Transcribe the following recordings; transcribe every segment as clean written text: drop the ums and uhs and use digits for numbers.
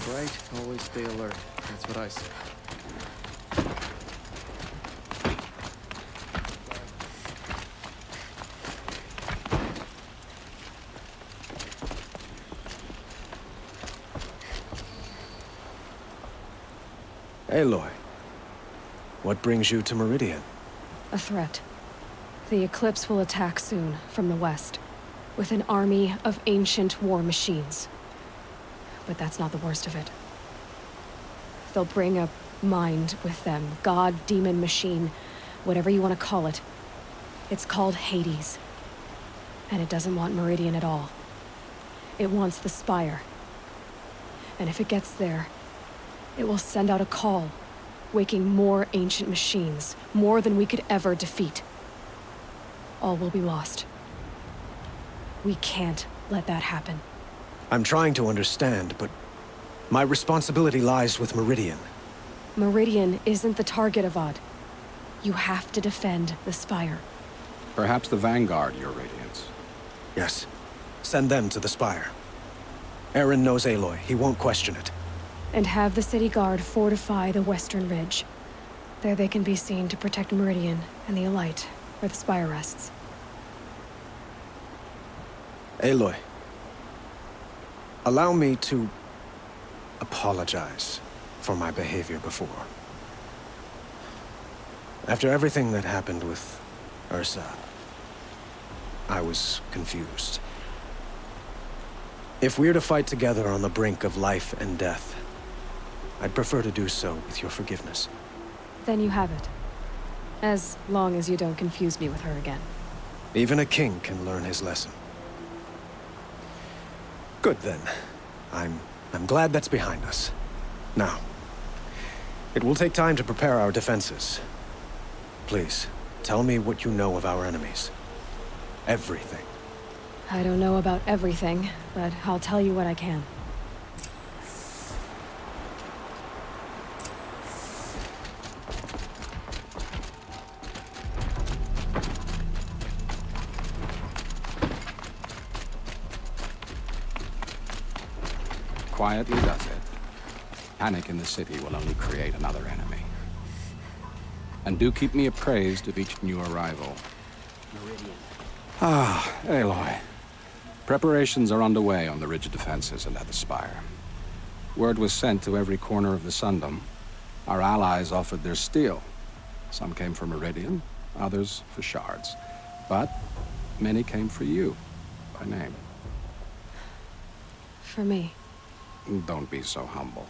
Right, always stay alert. That's what I say. Aloy, what brings you to Meridian? A threat. The Eclipse will attack soon, from the west, with an army of ancient war machines. But that's not the worst of it. They'll bring a mind with them, god, demon, machine, whatever you want to call it. It's called Hades. And it doesn't want Meridian at all. It wants the Spire. And if it gets there, it will send out a call, waking more ancient machines, more than we could ever defeat. All will be lost. We can't let that happen. I'm trying to understand, but my responsibility lies with Meridian. Meridian isn't the target, Avad. You have to defend the Spire. Perhaps the Vanguard, Your Radiance. Yes. Send them to the Spire. Eren knows Aloy. He won't question it. And have the City Guard fortify the Western Ridge. There they can be seen to protect Meridian and the Elite, where the Spire rests. Aloy, allow me to apologize for my behavior before. After everything that happened with Ursa, I was confused. If we're to fight together on the brink of life and death, I'd prefer to do so with your forgiveness. Then you have it. As long as you don't confuse me with her again. Even a king can learn his lesson. Good then. I'm glad that's behind us. Now, it will take time to prepare our defenses. Please, tell me what you know of our enemies. Everything. I don't know about everything, but I'll tell you what I can. Quietly does it. Panic in the city will only create another enemy. And do keep me appraised of each new arrival. Meridian. Ah, Aloy. Preparations are underway on the ridge of defenses and at the Spire. Word was sent to every corner of the Sundom. Our allies offered their steel. Some came for Meridian, others for shards. But many came for you, by name. For me. Don't be so humble.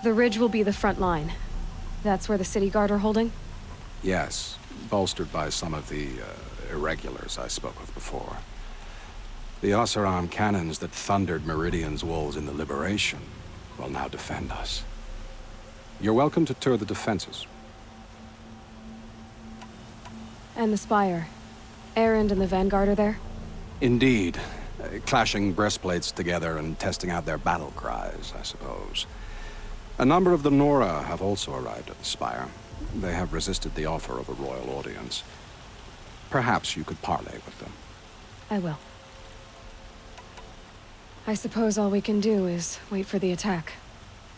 The ridge will be the front line. That's where the City Guard are holding? Yes, bolstered by some of the irregulars I spoke of before. The Oseram cannons that thundered Meridian's walls in the Liberation will now defend us. You're welcome to tour the defenses. And the Spire. Erend and the Vanguard are there? Indeed. Clashing breastplates together and testing out their battle cries, I suppose. A number of the Nora have also arrived at the Spire. They have resisted the offer of a royal audience. Perhaps you could parley with them. I will. I suppose all we can do is wait for the attack.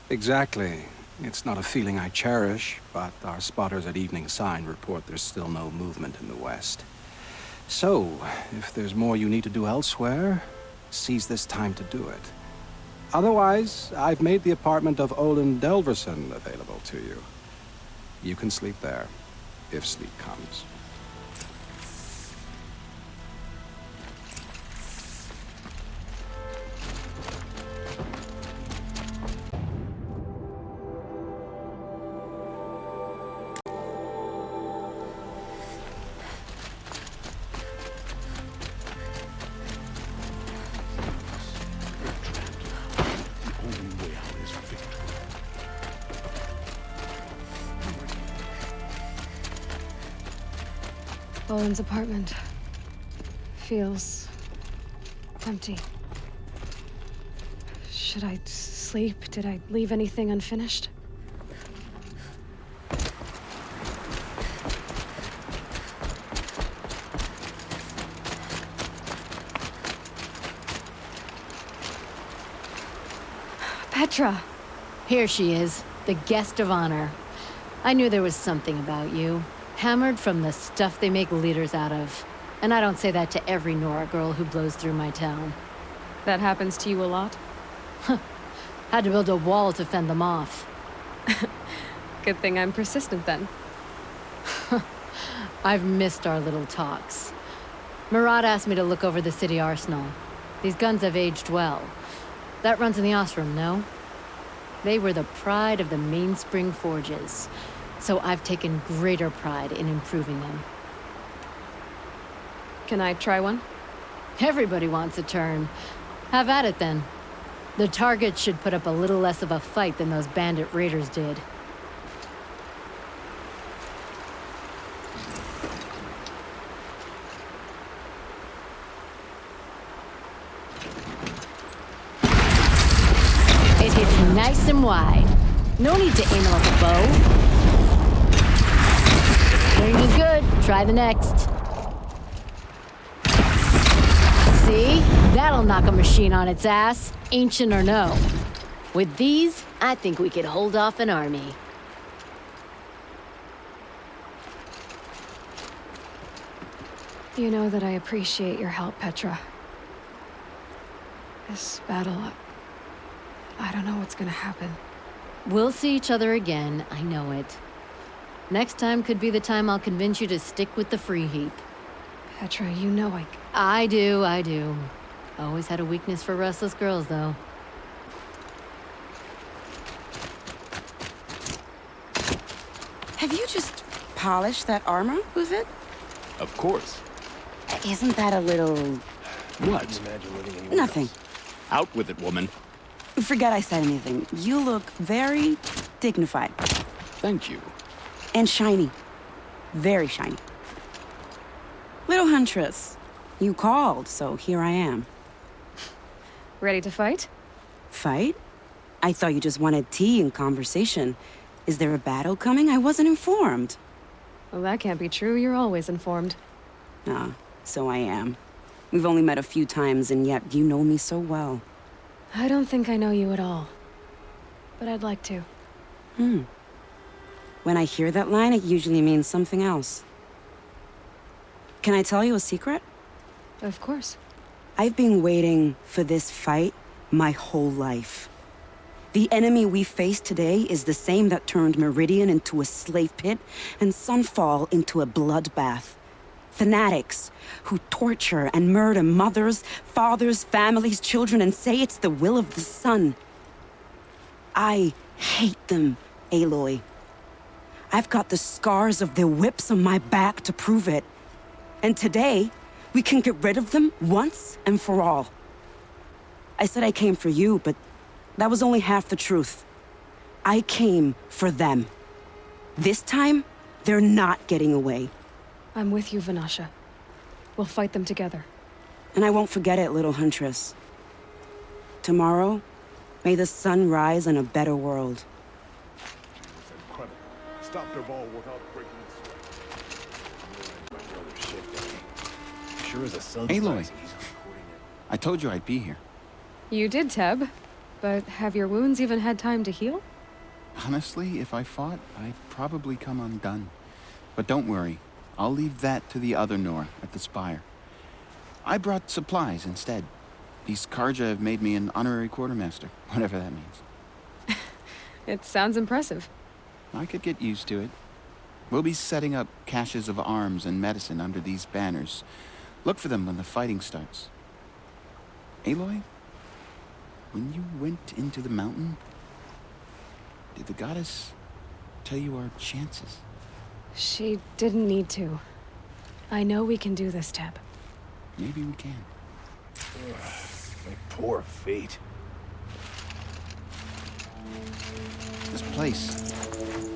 Exactly. It's not a feeling I cherish, but our spotters at Evening Sign report there's still no movement in the west. So, if there's more you need to do elsewhere, seize this time to do it. Otherwise, I've made the apartment of Olin Delverson available to you. You can sleep there, if sleep comes. Olin's apartment feels empty. Should I sleep? Did I leave anything unfinished? Petra! Here she is, the guest of honor. I knew there was something about you. Hammered from the stuff they make leaders out of. And I don't say that to every Nora girl who blows through my town. That happens to you a lot? Had to build a wall to fend them off. Good thing I'm persistent then. I've missed our little talks. Murad asked me to look over the city arsenal. These guns have aged well. That runs in the Ostrom, no? They were the pride of the Mainspring Forges, so I've taken greater pride in improving them. Can I try one? Everybody wants a turn. Have at it then. The target should put up a little less of a fight than those bandit raiders did. It hits nice and wide. No need to aim it like a bow. Range is good. Try the next. See? That'll knock a machine on its ass, ancient or no. With these, I think we could hold off an army. You know that I appreciate your help, Petra. This battle, I don't know what's gonna happen. We'll see each other again, I know it. Next time could be the time I'll convince you to stick with the free heap. Petra, you know I do. Always had a weakness for restless girls, though. Have you just polished that armor with it? Of course. Isn't that a little... What? Nothing. Out with it, woman. Forget I said anything. You look very dignified. Thank you. And shiny. Very shiny. Little Huntress, you called, so here I am. Ready to fight? Fight? I thought you just wanted tea and conversation. Is there a battle coming? I wasn't informed. Well, that can't be true. You're always informed. Ah, so I am. We've only met a few times, and yet you know me so well. I don't think I know you at all. But I'd like to. When I hear that line, it usually means something else. Can I tell you a secret? Of course. I've been waiting for this fight my whole life. The enemy we face today is the same that turned Meridian into a slave pit and Sunfall into a bloodbath. Fanatics who torture and murder mothers, fathers, families, children, and say it's the will of the sun. I hate them, Aloy. I've got the scars of their whips on my back to prove it. And today, we can get rid of them once and for all. I said I came for you, but that was only half the truth. I came for them. This time, they're not getting away. I'm with you, Vanasha. We'll fight them together. And I won't forget it, little Huntress. Tomorrow, may the sun rise in a better world. Incredible. Stop their ball without breaking its sure as a sun. Aloy, I told you I'd be here. You did, Teb. But have your wounds even had time to heal? Honestly, if I fought, I'd probably come undone. But don't worry. I'll leave that to the other Nora at the Spire. I brought supplies instead. These Karja have made me an honorary quartermaster, whatever that means. It sounds impressive. I could get used to it. We'll be setting up caches of arms and medicine under these banners. Look for them when the fighting starts. Aloy, when you went into the mountain, did the goddess tell you our chances? She didn't need to. I know we can do this, Teb. Maybe we can. My poor fate. This place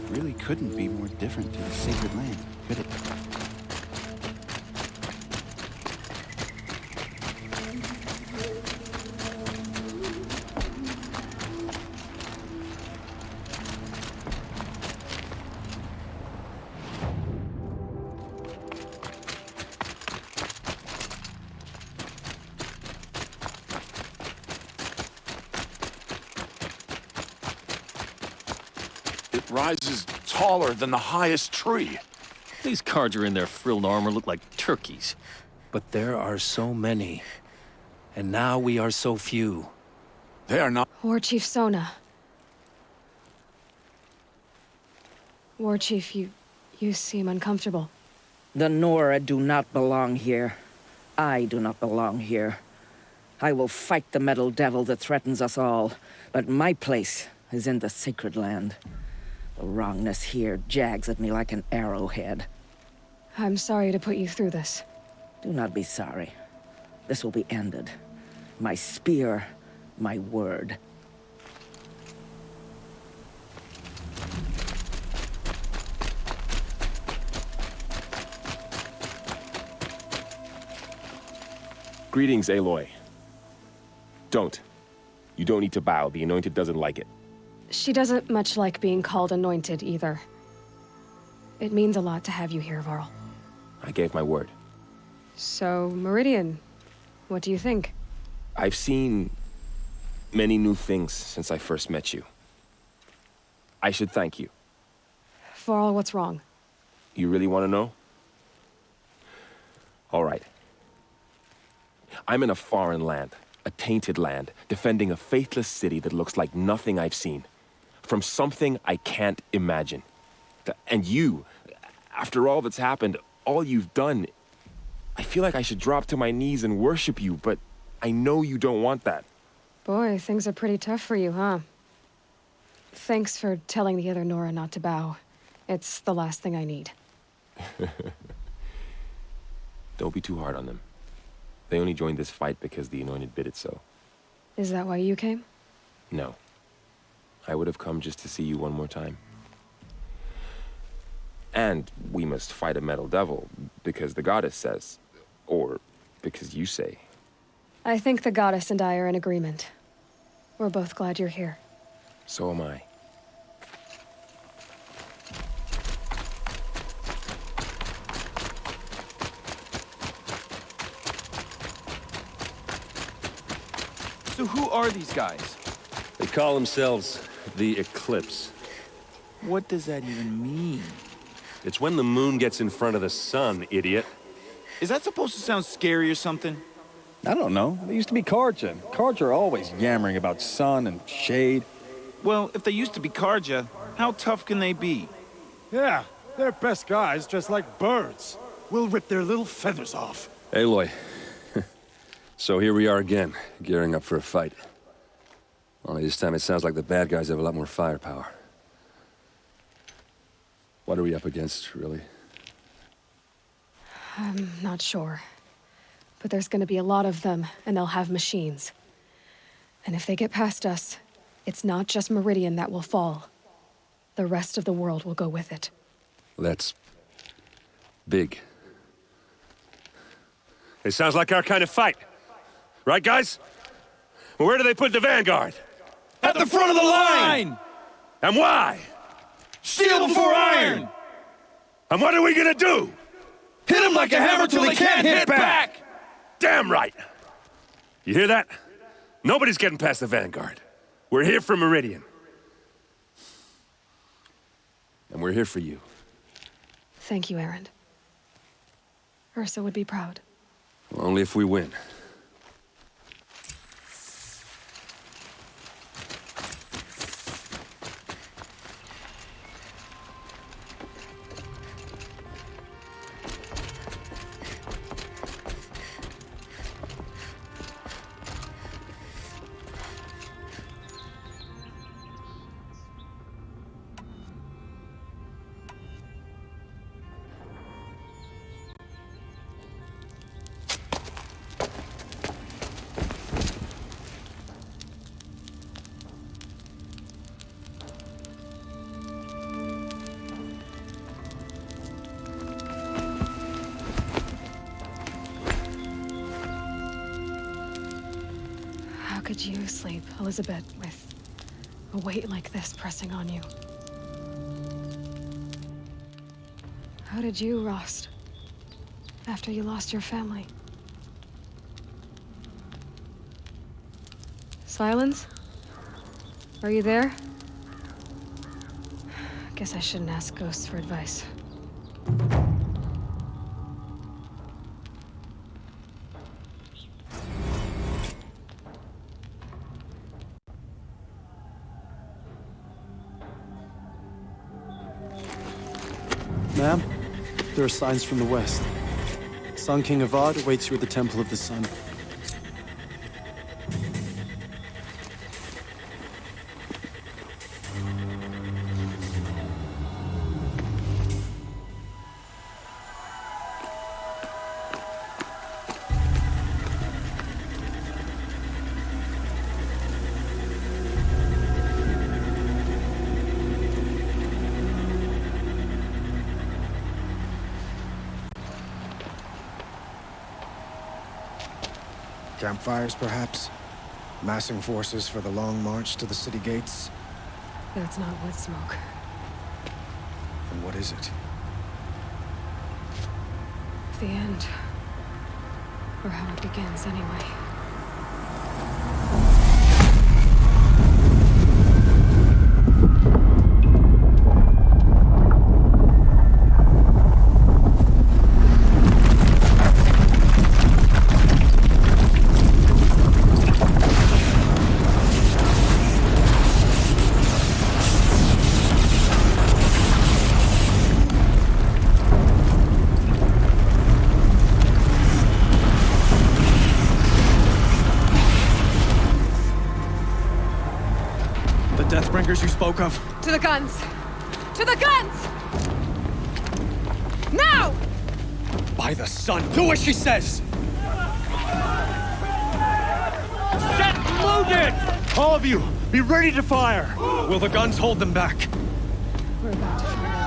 really couldn't be more different to the sacred land, could it? rises taller than the highest tree. These Carja in their frilled armor look like turkeys. But there are so many. And now we are so few. They are not... War Chief Sona. War Chief, you seem uncomfortable. The Nora do not belong here. I do not belong here. I will fight the metal devil that threatens us all, but my place is in the sacred land. The wrongness here jags at me like an arrowhead. I'm sorry to put you through this. Do not be sorry. This will be ended. My spear, my word. Greetings, Aloy. Don't. You don't need to bow. The Anointed doesn't like it. She doesn't much like being called anointed, either. It means a lot to have you here, Varl. I gave my word. So, Meridian, what do you think? I've seen many new things since I first met you. I should thank you. Varl, what's wrong? You really want to know? All right. I'm in a foreign land, a tainted land, defending a faithless city that looks like nothing I've seen. From something I can't imagine. And you, after all that's happened, all you've done, I feel like I should drop to my knees and worship you, but I know you don't want that. Boy, things are pretty tough for you, huh? Thanks for telling the other Nora not to bow. It's the last thing I need. Don't be too hard on them. They only joined this fight because the Anointed bid it so. Is that why you came? No. I would have come just to see you one more time. And we must fight a metal devil, because the goddess says. Or because you say. I think the goddess and I are in agreement. We're both glad you're here. So am I. So who are these guys? They call themselves the Eclipse. What does that even mean? It's when the moon gets in front of the sun, idiot. Is that supposed to sound scary or something? I don't know. They used to be Carja. Carja are always yammering about sun and shade. Well, if they used to be Carja, how tough can they be? Yeah, they're best guys dressed like birds. We'll rip their little feathers off. Aloy. So here we are again, gearing up for a fight. Only this time it sounds like the bad guys have a lot more firepower. What are we up against, really? I'm not sure. But there's gonna be a lot of them, and they'll have machines. And if they get past us, it's not just Meridian that will fall. The rest of the world will go with it. That's big. It sounds like our kind of fight. Right, guys? Where do they put the vanguard? At the front of the line! And why? Steel before iron! And what are we gonna do? Hit them like a hammer till they can't hit back! Damn right! You hear that? Nobody's getting past the vanguard. We're here for Meridian. And we're here for you. Thank you, Erend. Ursa would be proud. Only if we win. How could you sleep, Elizabeth, with a weight like this pressing on you? How did you, Rost, after you lost your family? Silence? Are you there? Guess I shouldn't ask ghosts for advice. Ma'am, there are signs from the west. Sun King Avad awaits you at the Temple of the Sun. Campfires, perhaps? Massing forces for the long march to the city gates? That's not wood smoke. And what is it? The end. Or how it begins, anyway. Deathbringers you spoke of? To the guns! To the guns! Now! By the sun, do as she says! Set loaded! All of you, be ready to fire! Will the guns hold them back? We're about to find out.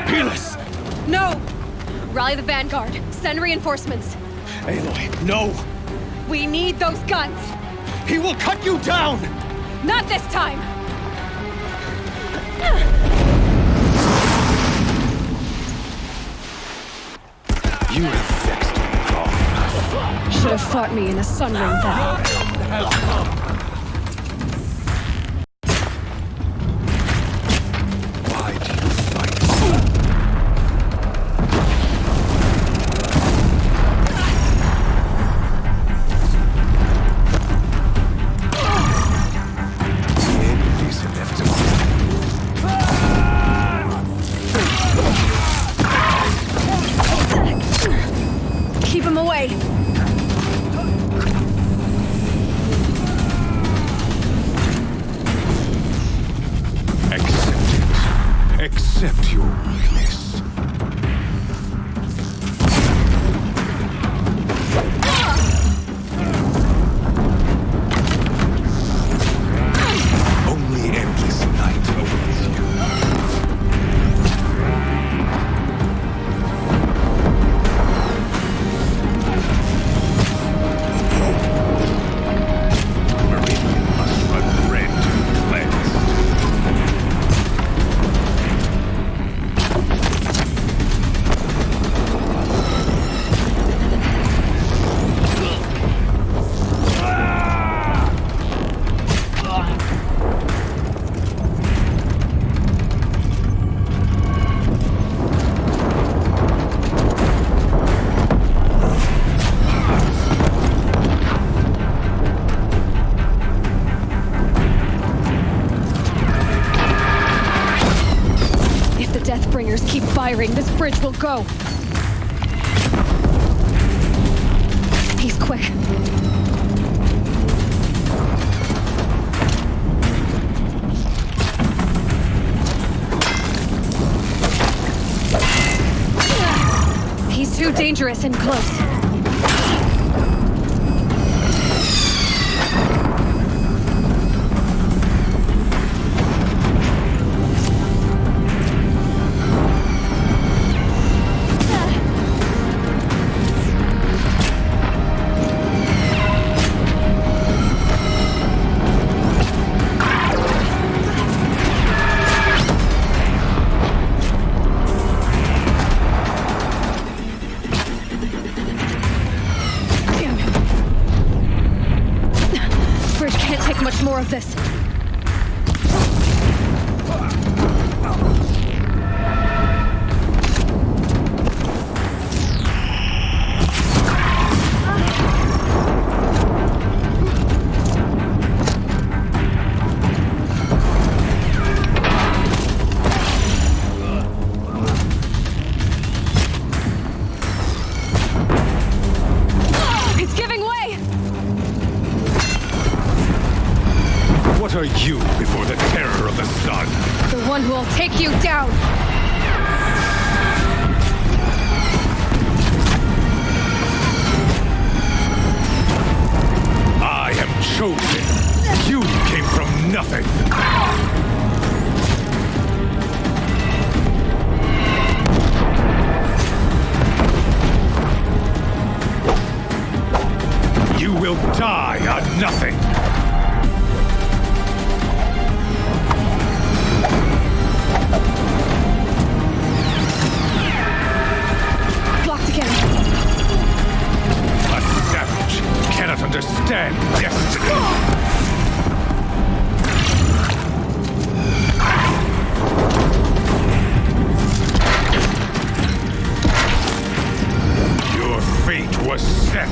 Helis! No! Rally the vanguard. Send reinforcements. Aloy, no! We need those guns! He will cut you down! Not this time! You have fixed me wrong. Should have fought me in a sunring then. Keep him away! Accept your weakness. Only endless night awaits you. Meridian must run red to be cleansed. If the Deathbringers keep firing, this bridge will go. He's quick. He's too dangerous and close. will die on nothing! Blocked again. A savage cannot understand destiny! Your fate was set!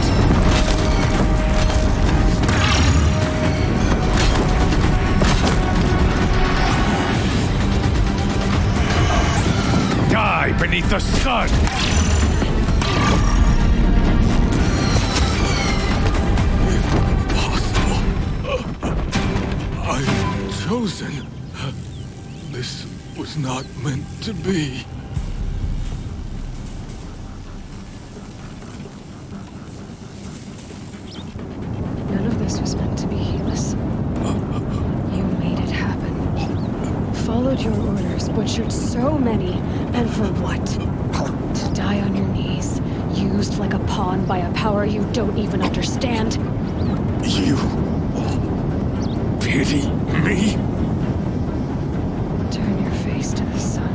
Die beneath the sun! I'm chosen. This was not meant to be. None of this was meant to be, Helis. You made it happen. Followed your orders, butchered so many, and for what? To die on your knees, used like a pawn by a power you don't even understand. You pity me? Turn your face to the sun.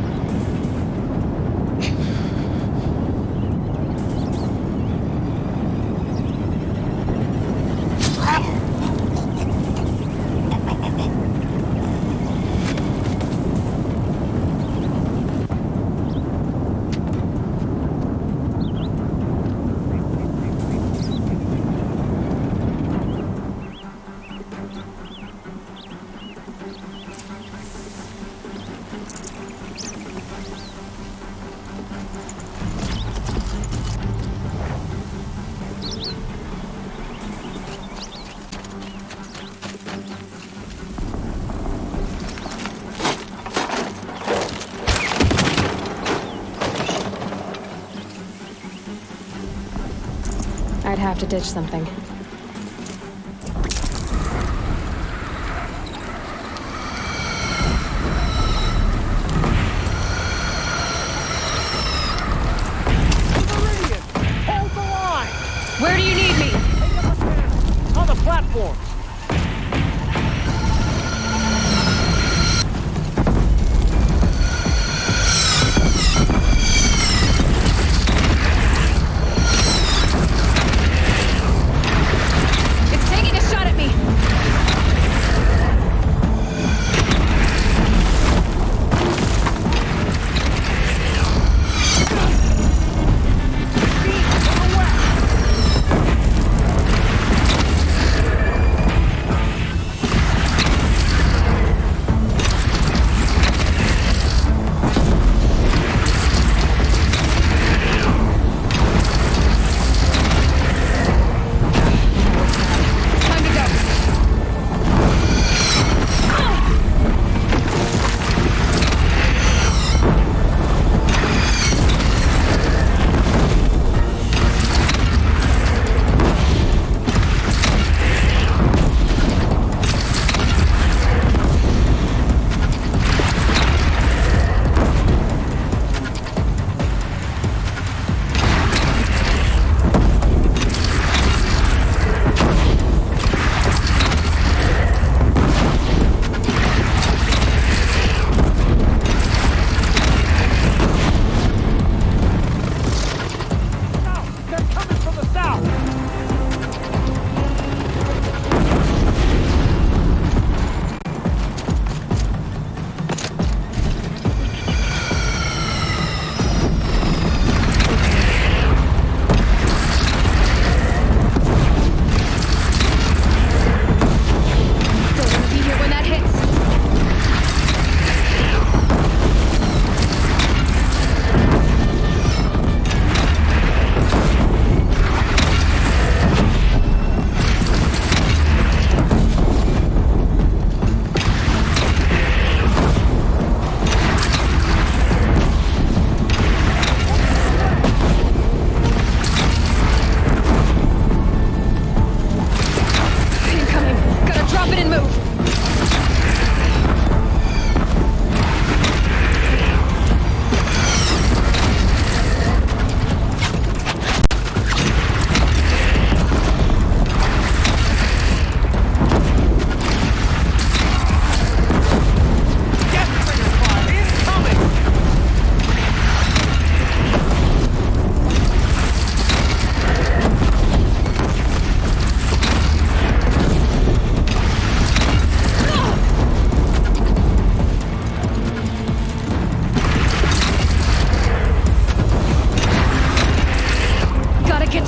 I'd have to ditch something. Hold the line! Where do you need me? On the platform! It's taking a shot at me!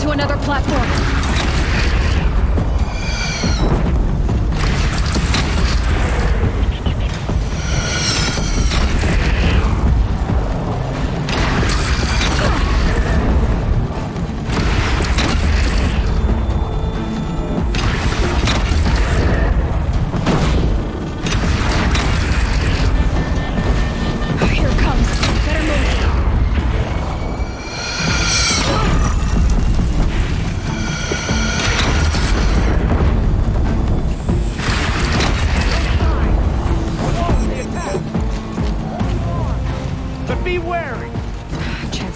to another platform.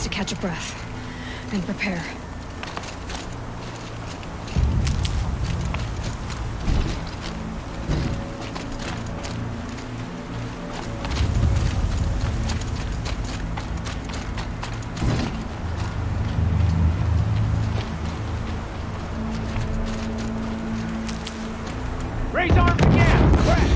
Catch a breath and prepare. Raise arms again! Crack!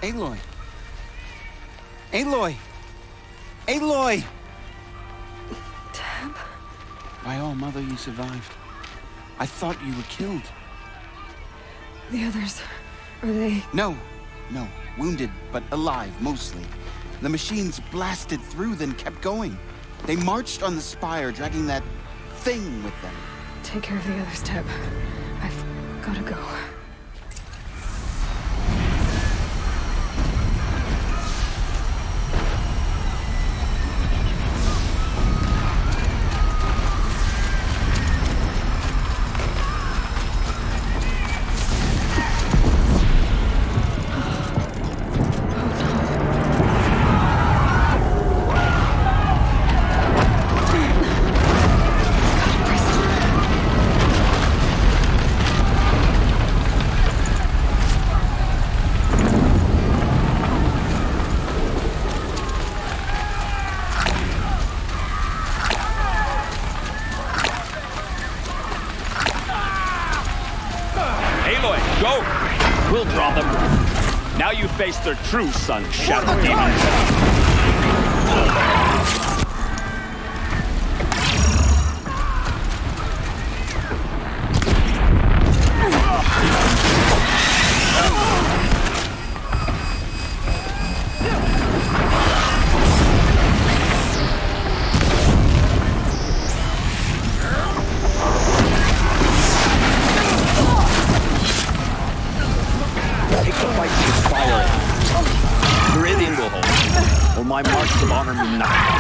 Aloy! Aloy! Aloy! Tab? By all mother, you survived. I thought you were killed. The others, are they... No. Wounded, but alive, mostly. The machines blasted through, then kept going. They marched on the spire, dragging that thing with them. Take care of the others, Tab. I've gotta go. Now you face their true son, Shadow Demons. Take the fight to the fire. Meridian will hold. Or my marks of honor mean nothing.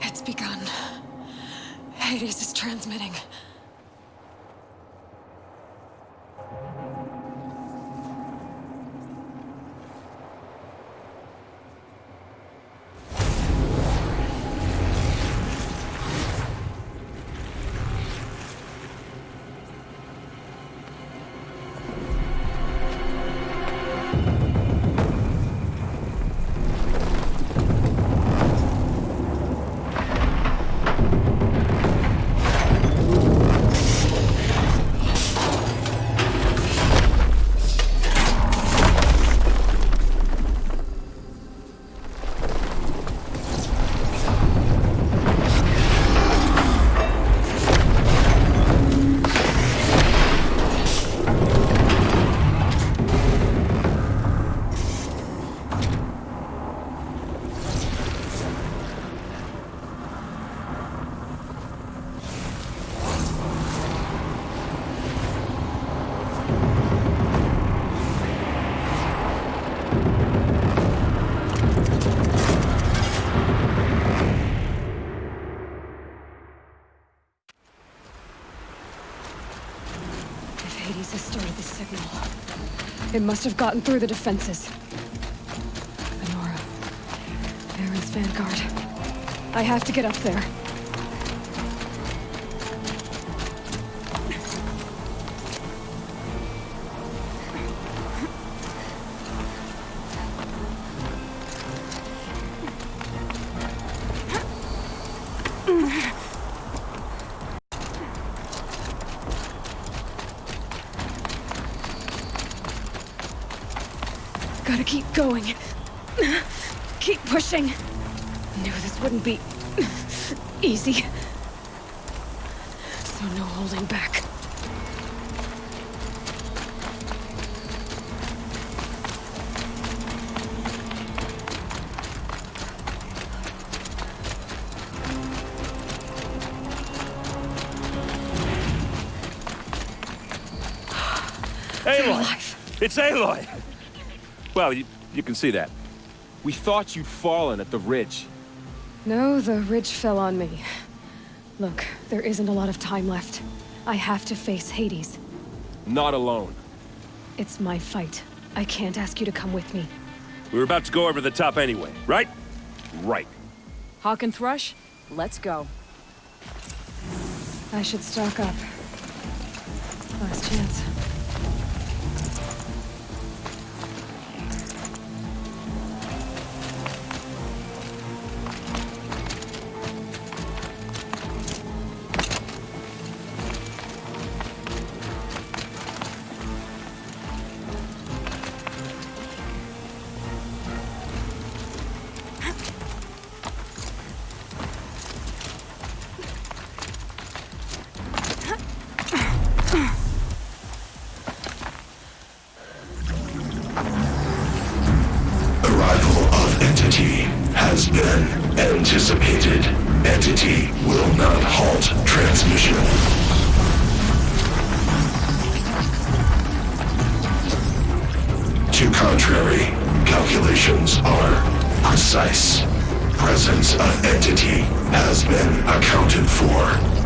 It's begun. Hades is transmitting. Hades has started the signal. It must have gotten through the defenses. Honora. Aaron's vanguard. I have to get up there. Gotta keep going. Keep pushing. Knew this wouldn't be easy. So no holding back. Aloy! It's Aloy! Well, you can see that. We thought you'd fallen at the ridge. No, the ridge fell on me. Look, there isn't a lot of time left. I have to face Hades. Not alone. It's my fight. I can't ask you to come with me. We were about to go over the top anyway, right? Right. Hawk and Thrush, let's go. I should stock up. Last chance. Has been anticipated. Entity will not halt transmission. To contrary, calculations are precise. Presence of entity has been accounted for.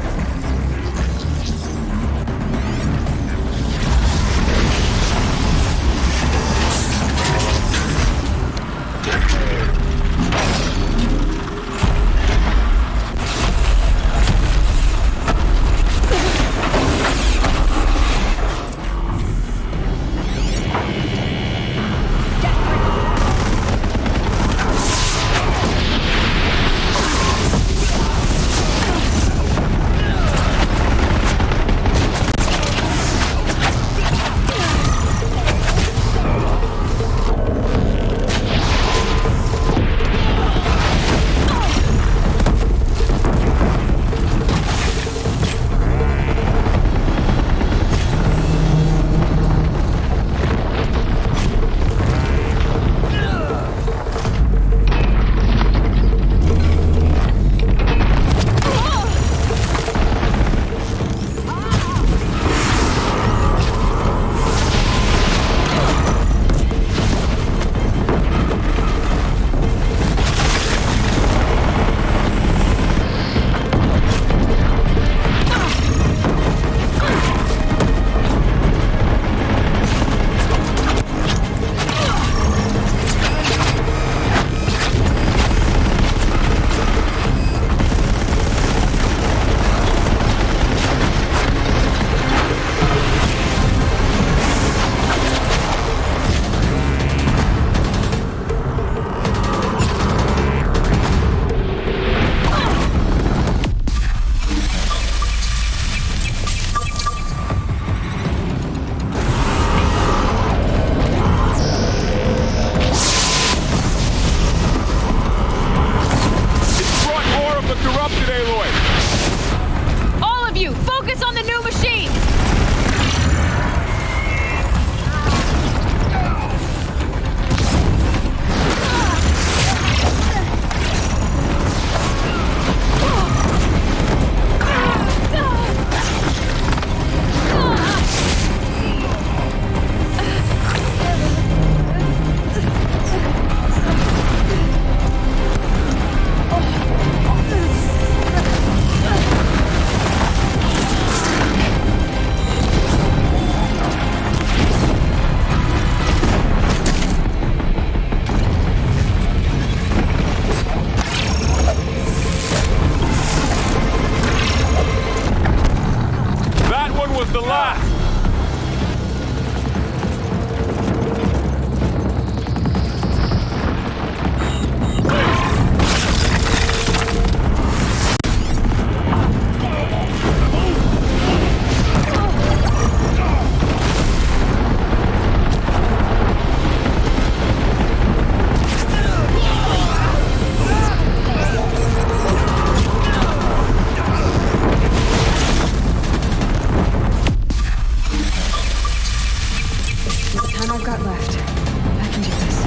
With the time I've got left, I can do this.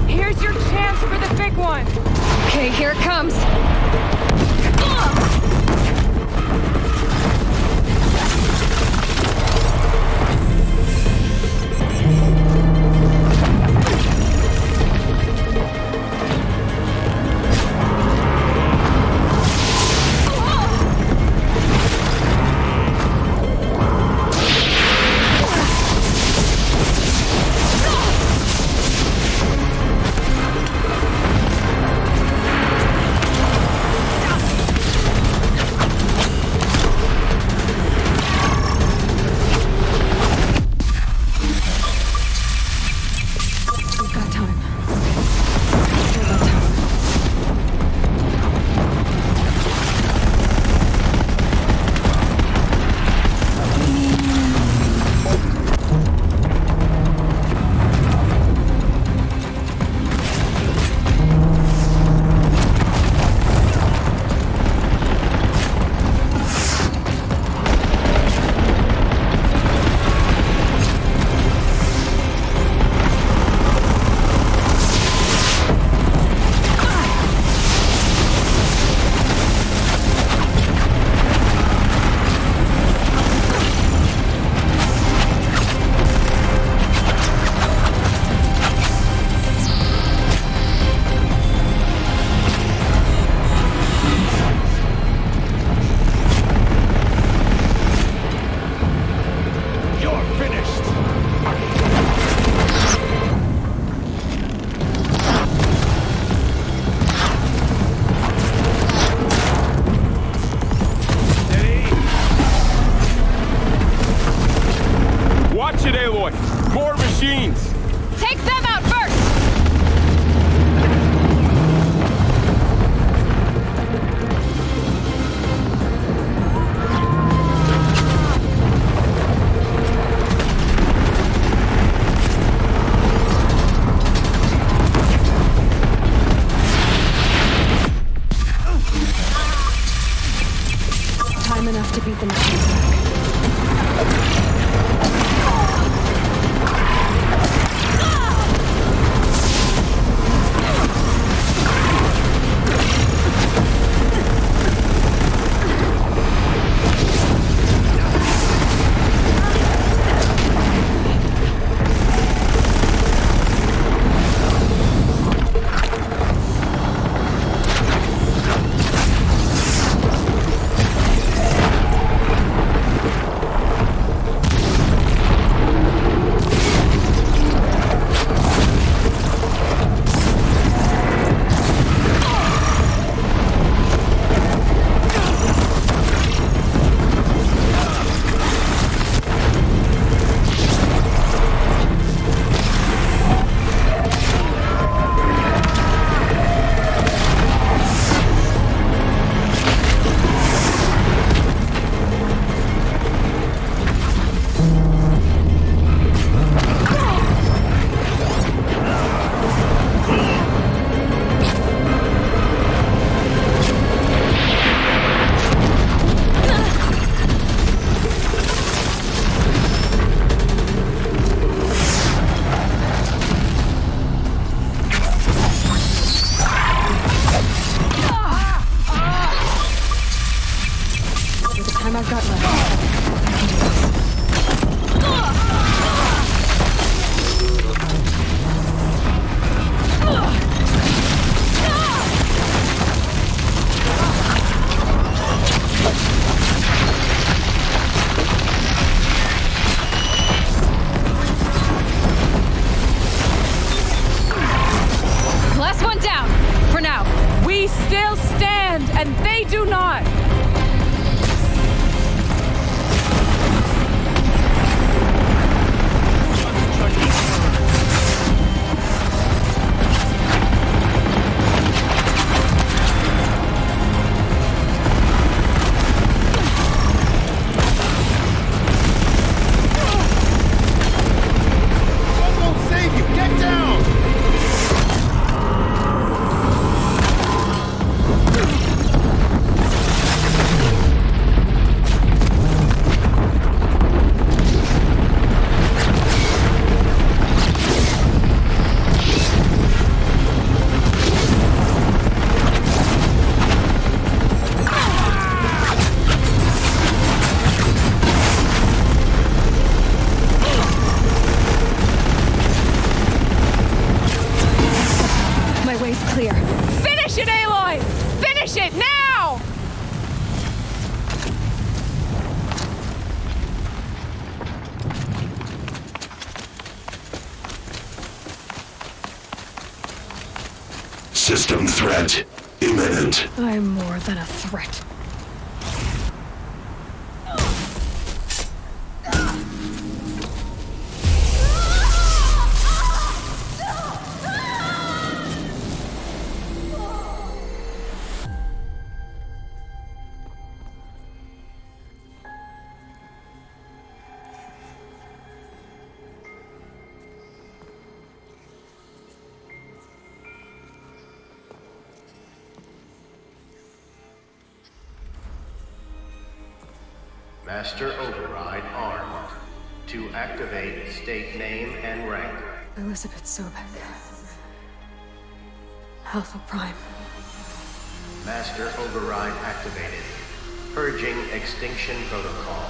Here's your chance for the big one! Okay, here it comes! Watch it, Aloy! More machines! Take them out first! Time enough to beat the machines back. I've got left. Last one down, for still stand, and they do not! Clear. Finish it, Aloy! Finish it now! System threat imminent. I'm more than a threat. Master Override armed. To activate, state name and rank. Elizabeth Sobeck. Alpha Prime. Master Override activated. Purging Extinction Protocol.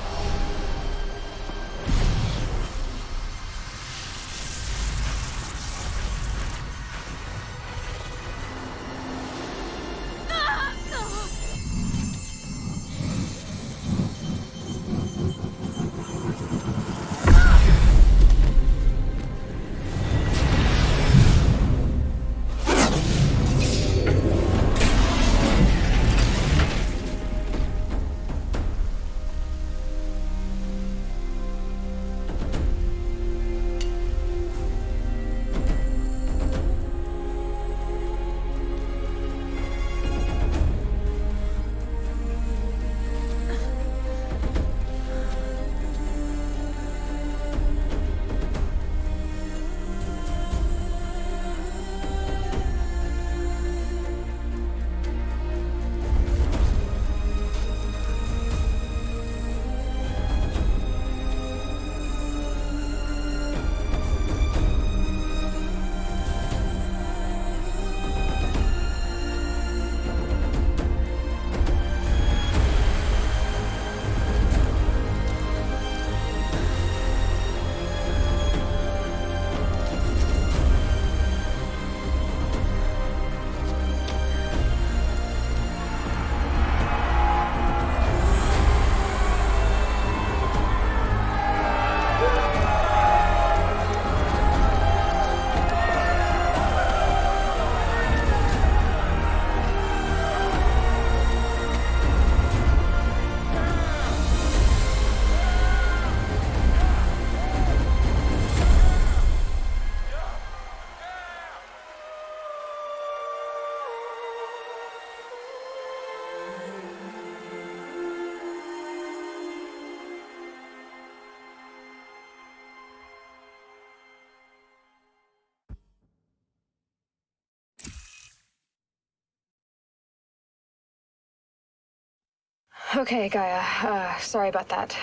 Okay, Gaia. Sorry about that.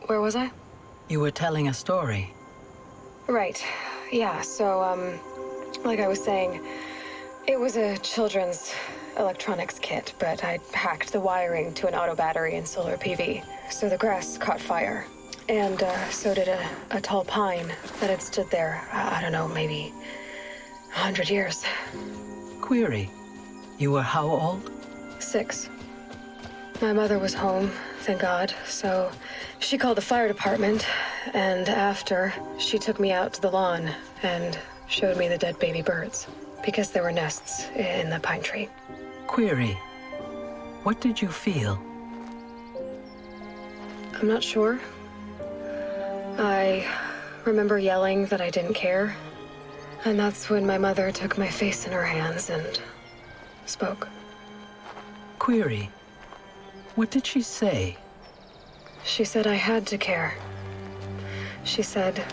Where was I? You were telling a story. Right. Yeah, so, like I was saying, it was a children's electronics kit, but I'd hacked the wiring to an auto battery and solar PV. So the grass caught fire. And, so did a tall pine that had stood there, I don't know, maybe 100 years. Query. You were how old? 6. My mother was home, thank God, so she called the fire department, and after, she took me out to the lawn and showed me the dead baby birds, because there were nests in the pine tree. Query. What did you feel? I'm not sure. I remember yelling that I didn't care. And that's when my mother took my face in her hands and spoke. Query. What did she say? She said I had to care. She said,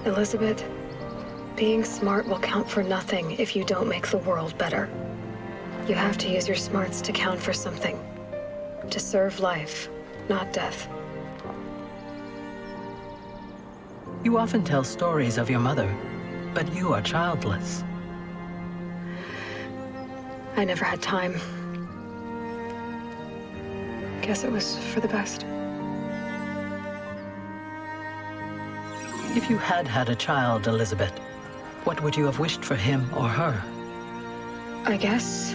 Elizabeth, being smart will count for nothing if you don't make the world better. You have to use your smarts to count for something. To serve life, not death. You often tell stories of your mother, but you are childless. I never had time. Guess it was for the best. If you had had a child, Elizabeth, what would you have wished for him or her? I guess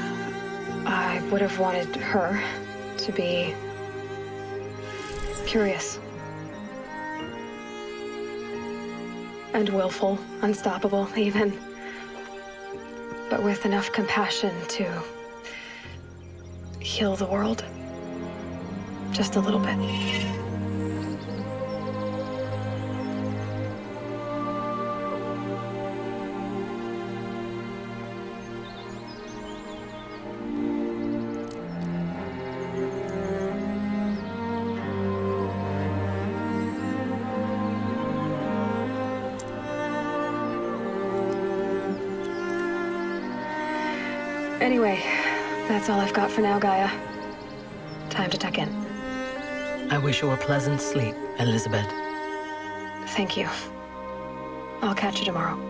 I would have wanted her to be curious. And willful, unstoppable, even. But with enough compassion to heal the world. Just a little bit. Anyway, that's all I've got for now, Gaia. Time to tuck in. I wish you a pleasant sleep, Elizabeth. Thank you. I'll catch you tomorrow.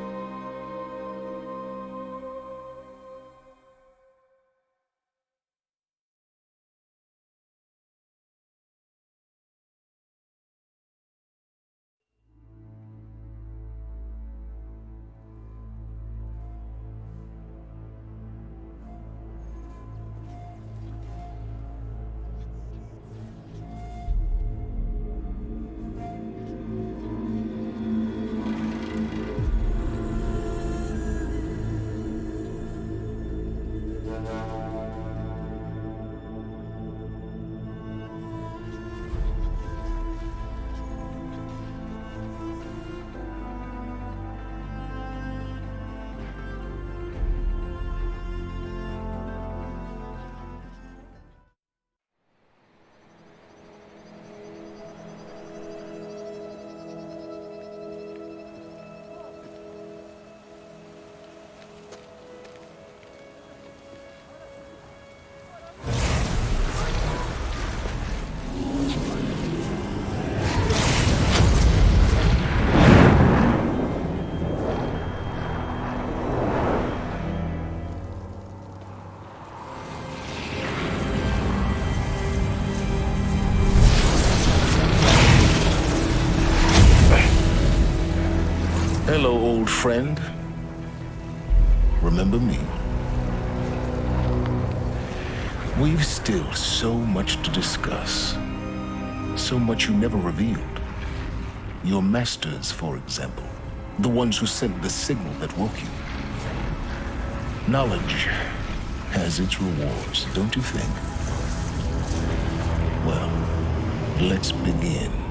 Hello, old friend. Remember me? We've still so much to discuss. So much you never revealed. Your masters, for example. The ones who sent the signal that woke you. Knowledge has its rewards, don't you think? Well, let's begin.